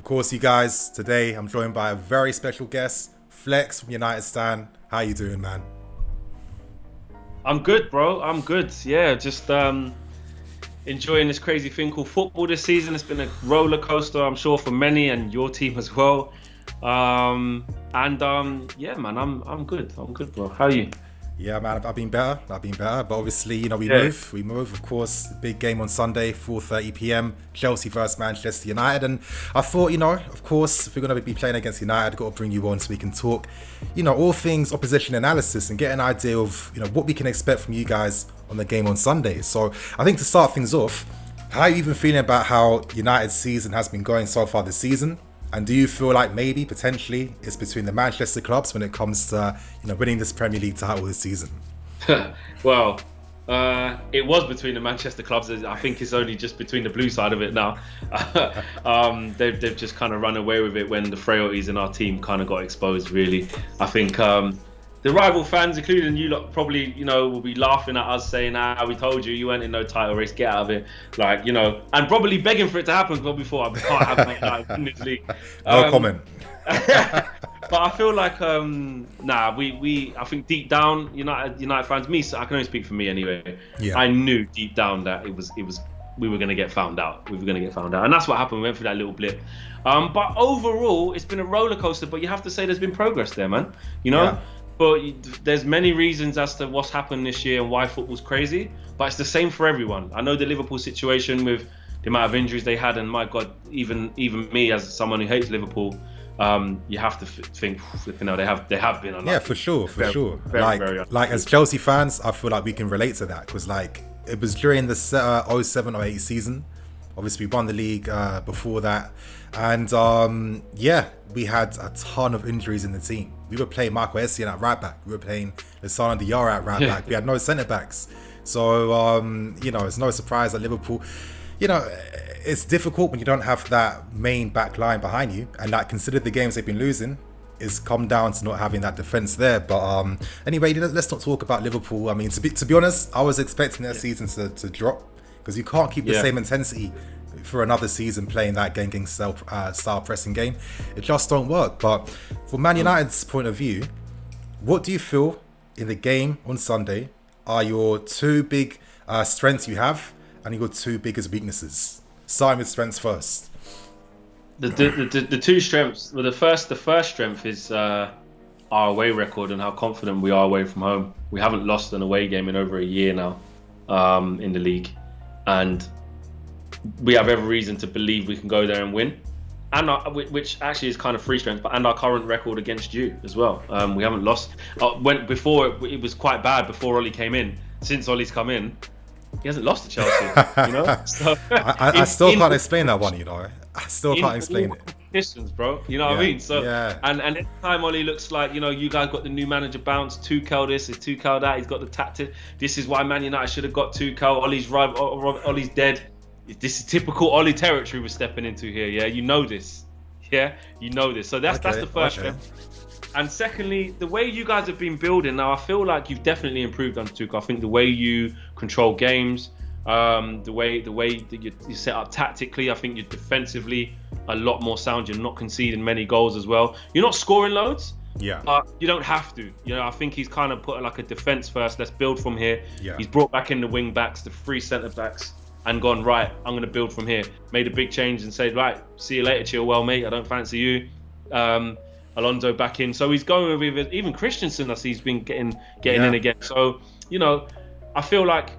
Of course, you guys, today I'm joined by a very special guest, Flex from United Stan. How you doing, man? I'm good, bro. I'm good. Yeah, just enjoying this crazy thing called football this season. It's been a roller coaster, I'm sure, for many and your team as well. Yeah, man, I'm good. I'm good, bro. How are you? Yeah, man, I've been better. But obviously, we Yeah. move. Of course, big game on Sunday, 4:30 p.m. Chelsea versus Manchester United. And I thought, of course, if we're going to be playing against United, I've got to bring you on so we can talk, all things opposition analysis and get an idea of, what we can expect from you guys on the game on Sunday. So I think to start things off, how are you even feeling about how United's season has been going so far this season? And do you feel like maybe potentially it's between the Manchester clubs when it comes to winning this Premier League title this season? Well, it was between the Manchester clubs. I think it's only just between the blue side of it now. They've just kind of run away with it when the frailties in our team kind of got exposed, really. I think the rival fans, including you lot, probably, will be laughing at us saying, we told you, you weren't in no title race, get out of it. And probably begging for it to happen before I can't have Man United in this league. No comment. But I feel like, I think deep down, United fans, I can only speak for me anyway. Yeah. I knew deep down that we were going to get found out. And that's what happened. We went through that little blip. But overall, it's been a roller coaster, but you have to say there's been progress there, man. Yeah. But there's many reasons as to what's happened this year and why football's crazy. But it's the same for everyone. I know the Liverpool situation with the amount of injuries they had, and my God, even me as someone who hates Liverpool, you have to think, flipping out, they have been unlucky. Yeah, for sure. Very Like as Chelsea fans, I feel like we can relate to that because it was during the 07-08 season. Obviously, we won the league before that, and we had a ton of injuries in the team. We were playing Marco Essien at right back. We were playing Lissana Diarra at right back. We had no centre backs. So it's no surprise that Liverpool, it's difficult when you don't have that main back line behind you, and consider the games they've been losing, it's come down to not having that defence there. But anyway, let's not talk about Liverpool. I mean, to be honest, I was expecting their season to drop because you can't keep the same intensity for another season playing that gang style pressing game. It just don't work. But from Man United's point of view, what do you feel in the game on Sunday are your two big strengths you have and your two biggest weaknesses? Starting with strengths first. The two strengths. Well, the first strength is our away record and how confident we are away from home. We haven't lost an away game in over a year now in the league, and we have every reason to believe we can go there and win. And which actually is kind of free strength, and our current record against you as well. We haven't lost. Before it was quite bad before Ollie came in. Since Ollie's come in, he hasn't lost to Chelsea. So I still can't explain that one. I still can't explain it. Distance, bro. You know what I mean? So yeah. And every time Ollie looks like, you guys got the new manager bounce, Tuchel this, is Tuchel that. He's got the tactic. This is why Man United should have got Tuchel. Ollie's dead. This is typical Ollie territory we're stepping into here. Yeah, you know this. Yeah, you know this. So that's the first strength. And secondly, the way you guys have been building now, I feel like you've definitely improved under Tuchel. I think the way you control games, the way that you set up tactically, I think you're defensively a lot more sound. You're not conceding many goals as well. You're not scoring loads. Yeah. You don't have to. I think he's kind of put like a defense first. Let's build from here. Yeah. He's brought back in the wing backs, the three centre backs, and gone, right, I'm going to build from here. Made a big change and said, right, see you later, Chilwell, mate. I don't fancy you. Alonso back in. So he's going with even Christensen, I see he's been getting in again. So, I feel like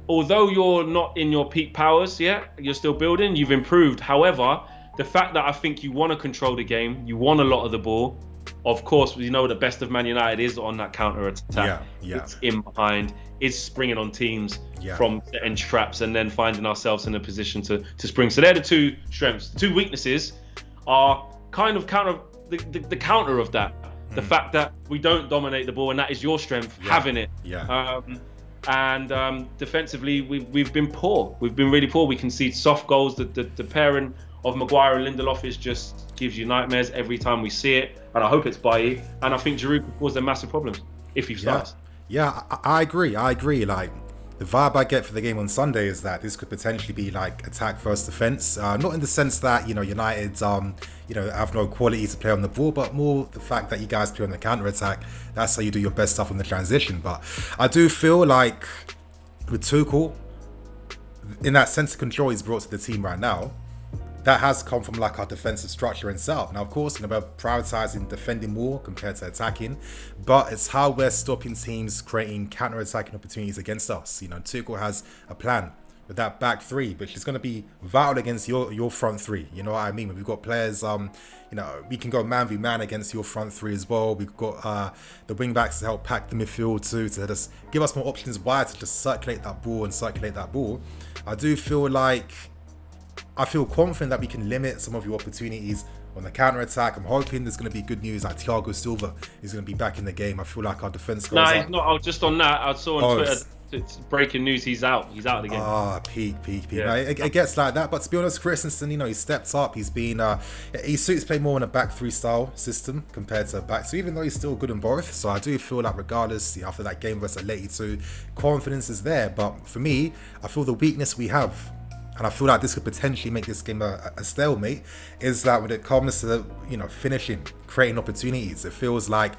although you're not in your peak powers yet, you're still building, you've improved. However, the fact that I think you want to control the game, you want a lot of the ball. Of course, the best of Man United is on that counter-attack. Yeah. It's in behind. It's springing on teams from setting traps and then finding ourselves in a position to spring. So they're the two strengths. The two weaknesses are kind of the counter of that. The fact that we don't dominate the ball, and that is your strength, having it. Yeah. Defensively, we've been poor. We've been really poor. We concede soft goals. The pairing of Maguire and Lindelof just gives you nightmares every time we see it. And I hope it's Bailly. And I think Giroud could cause them massive problems if he starts. Yeah, I agree. the vibe I get for the game on Sunday is that this could potentially be like attack versus defense. Not in the sense that, United, have no quality to play on the ball, but more the fact that you guys play on the counter attack. That's how you do your best stuff on the transition. But I do feel like with Tuchel, in that sense of control he's brought to the team right now, that has come from like our defensive structure and setup. Now, of course, we're prioritizing defending more compared to attacking, but it's how we're stopping teams creating counter-attacking opportunities against us. Tuchel has a plan with that back three, which is going to be vital against your front three. You know what I mean? We've got players, we can go man v man against your front three as well. We've got the wing backs to help pack the midfield too, to just give us more options wide to just circulate that ball. I do feel like, I feel confident that we can limit some of your opportunities on the counter-attack. I'm hoping there's going to be good news, like Thiago Silva is going to be back in the game. I feel like our defense goes he's not. I was just on that. I saw on Twitter, it's breaking news, he's out of the game. Peak. Yeah. No, it gets like that, but to be honest, Christensen, he stepped up. He's been, he suits play more in a back three style system compared to a back two, even though he's still good in both. So I do feel like regardless, after that game versus Atleti 2, confidence is there. But for me, I feel the weakness we have, and I feel like this could potentially make this game a stalemate, is that when it comes to finishing, creating opportunities, it feels like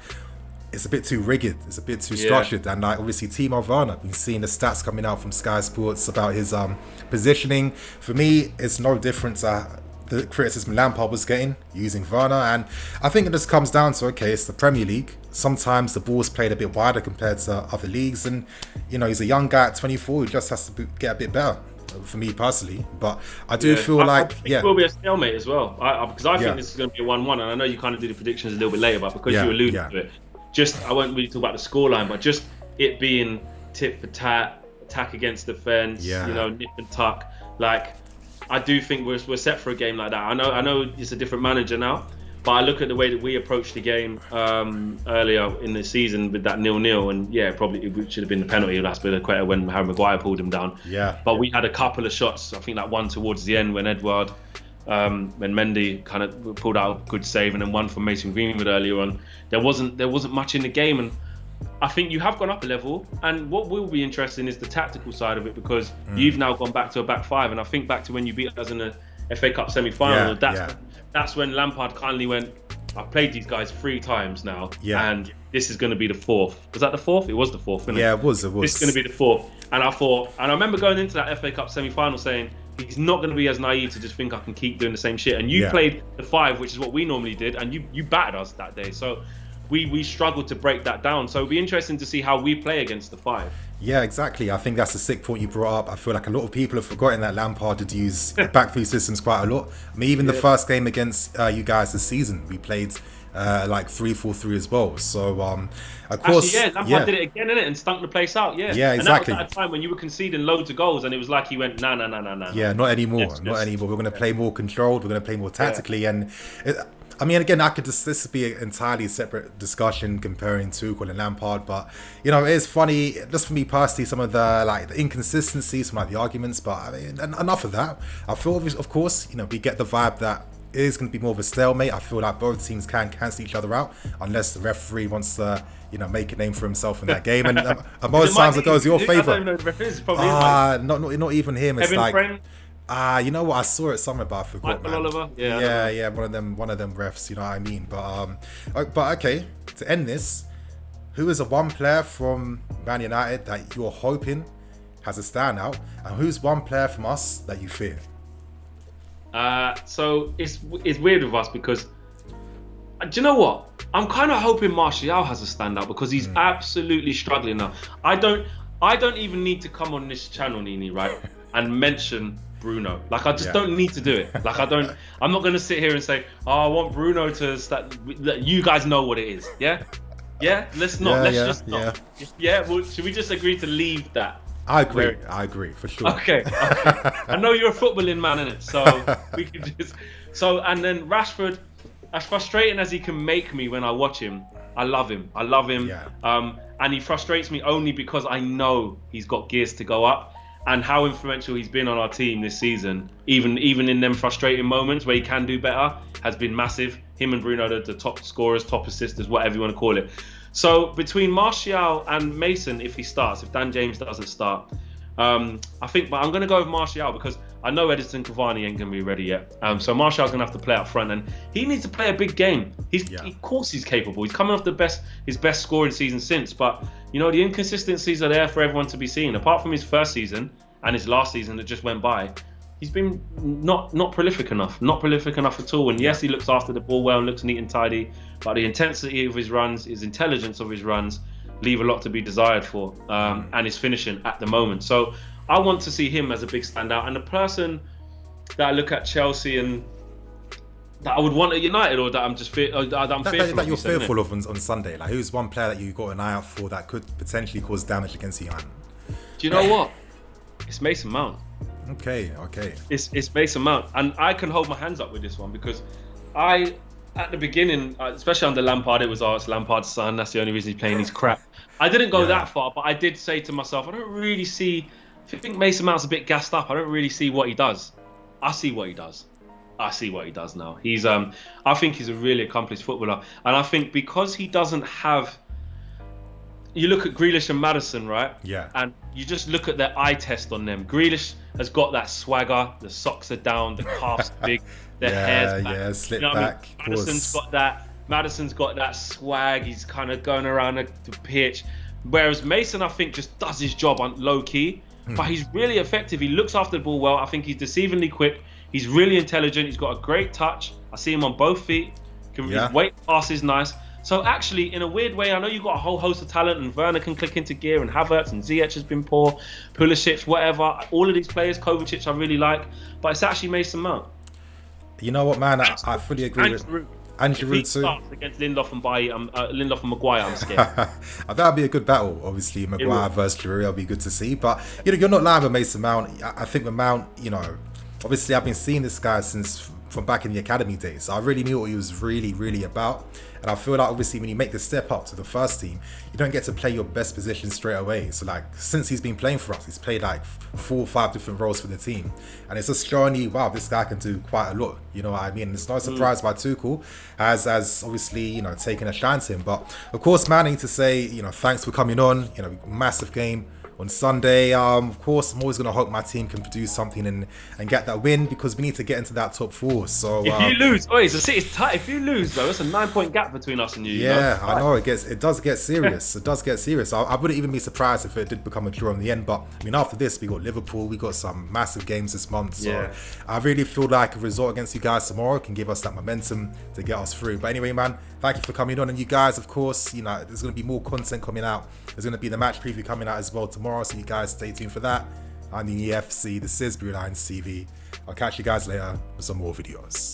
it's a bit too rigid, it's a bit too structured. And like obviously Timo Werner, we've seen the stats coming out from Sky Sports about his positioning. For me, it's no different to the criticism Lampard was getting using Werner, and I think it just comes down to, okay, it's the Premier League. Sometimes the ball's played a bit wider compared to other leagues, and he's a young guy at 24 who just has to get a bit better. For me personally, but I do feel like it will be a stalemate as well, because I think this is going to be a 1-1, and I know you kind of do the predictions a little bit later, but because you alluded to it, I won't really talk about the scoreline, but just it being tit for tat, attack against defense, nip and tuck. Like, I do think we're set for a game like that. I know it's a different manager now, but I look at the way that we approached the game earlier in the season with that 0-0, and probably it should have been the penalty last bit of credit when Harry Maguire pulled him down. Yeah. But we had a couple of shots. I think that one towards the end when Edouard, when Mendy kind of pulled out a good save, and then one from Mason Greenwood earlier on. There wasn't much in the game, and I think you have gone up a level. And what will be interesting is the tactical side of it, because you've now gone back to a back five, and I think back to when you beat us in the FA Cup semi-final. That's when Lampard kindly went, I've played these guys 3 times now, and this is going to be the 4th. Was that the 4th? It was the 4th, wasn't it? Yeah, it was. This is going to be the 4th. And I remember going into that FA Cup semi-final saying, he's not going to be as naive to just think I can keep doing the same shit. And you played the 5, which is what we normally did, and you battered us that day. So we struggled to break that down. So it'll be interesting to see how we play against the 5. Yeah, exactly. I think that's a sick point you brought up. I feel like a lot of people have forgotten that Lampard did use back three systems quite a lot. I mean, even the first game against you guys this season, we played like 3-4-3 as well. So, of course, Lampard did it again, innit, and stunk the place out. Yeah, exactly. And that was at a time when you were conceding loads of goals, and it was like he went, nah. Yeah, not anymore. Not anymore. We're going to play more controlled. We're going to play more tactically, and. Again, this would be an entirely separate discussion comparing Tuchel and Lampard, but it is funny, just for me personally, some of the inconsistencies, some of the arguments, but I mean, enough of that. I feel, of course, we get the vibe that it is going to be more of a stalemate. I feel like both teams can cancel each other out unless the referee wants to, make a name for himself in that game, and most times it goes your favour. Not even him. It's like. Friend? You know what? I saw it somewhere, but I forgot. Michael Oliver? Yeah. One of them refs. You know what I mean? But okay. To end this, who is the one player from Man United that you're hoping has a standout, and who's one player from us that you fear? So it's weird with us because, do you know what? I'm kind of hoping Martial has a standout because he's absolutely struggling now. I don't even need to come on this channel, Nini, right, and mention Bruno. Like, I just don't need to do it. Like, I'm not going to sit here and say, I want Bruno to start. You guys know what it is. Yeah? Let's not. Let's just not. Yeah? Well, should we just agree to leave that? I agree, for sure. Okay. I know you're a footballing man, innit? So we can just. So, and then Rashford, as frustrating as he can make me when I watch him, I love him. Yeah. And he frustrates me only because I know he's got gears to go up. And how influential he's been on our team this season, even in them frustrating moments where he can do better, has been massive. Him and Bruno are the top scorers, top assisters, whatever you want to call it. So between Martial and Mason, if Dan James doesn't start, I think, but I'm going to go with Martial because I know Edison Cavani ain't going to be ready yet. So Martial's going to have to play up front, and he needs to play a big game. Of course, he's capable. He's coming off his best scoring season since. But you know, the inconsistencies are there for everyone to be seen. Apart from his first season and his last season that just went by, he's been not prolific enough. Not prolific enough at all. And yes, he looks after the ball well and looks neat and tidy, but the intensity of his runs, his intelligence of his runs, leave a lot to be desired for, and his finishing at the moment. So I want to see him as a big standout, and the person that I look at Chelsea and that I would want at United, or that I'm just fearful that you're fearful of on Sunday. Like, who's one player that you got an eye out for that could potentially cause damage against United? Do you know what? It's Mason Mount. Okay. It's Mason Mount, and I can hold my hands up with this one because at the beginning, especially under Lampard, it's Lampard's son. That's the only reason he's playing. He's crap. I didn't go that far, but I did say to myself, I don't really see. If you think Mason Mount's a bit gassed up, I don't really see what he does. I see what he does. I see what he does now. He's I think he's a really accomplished footballer, and I think because he doesn't have. You look at Grealish and Maddison, right? Yeah. And you just look at their eye test on them. Grealish has got that swagger. The socks are down. The calves big. The hair's back. Slip back. I mean? Maddison's got that swag. He's kind of going around the pitch. Whereas Mason, I think, just does his job on low key. But he's really effective. He looks after the ball well. I think he's deceivingly quick. He's really intelligent. He's got a great touch. I see him on both feet. His weight pass is nice. So actually, in a weird way, I know you've got a whole host of talent, and Werner can click into gear, and Havertz and Ziyech has been poor, Pulisic, whatever. All of these players, Kovacic, I really like, but it's actually Mason Mount. You know what, man? I fully agree with Giroud too. Against Lindelof and Maguire, I'm scared. That'd be a good battle. Obviously, Maguire versus Giroud, that'll be good to see. But you know, you're not lying with Mason Mount. I think with Mount, you know, obviously I've been seeing this guy from back in the academy days. So I really knew what he was really about. And I feel like obviously when you make the step up to the first team, you don't get to play your best position straight away. So like since he's been playing for us, he's played like 4 or 5 different roles for the team. And it's just showing you, wow, this guy can do quite a lot. You know what I mean? And it's no surprise why Tuchel has obviously, you know, taken a shine to him. But of course, man, I need to say, you know, thanks for coming on. You know, massive game on Sunday. Of course, I'm always going to hope my team can produce something and get that win, because we need to get into that top 4. So if you lose, it's tight. If you lose, though, it's a 9-point gap between us and you. Yeah, you know? I know it does get serious. It does get serious. I wouldn't even be surprised if it did become a draw in the end. But I mean, after this, we got Liverpool. We got some massive games this month. So I really feel like a result against you guys tomorrow can give us that momentum to get us through. But anyway, man, thank you for coming on. And you guys, of course, you know, there's going to be more content coming out. There's going to be the match preview coming out as well tomorrow, so you guys stay tuned for that. I'm the EFC, the Sisbury Lions TV. I'll catch you guys later with some more videos.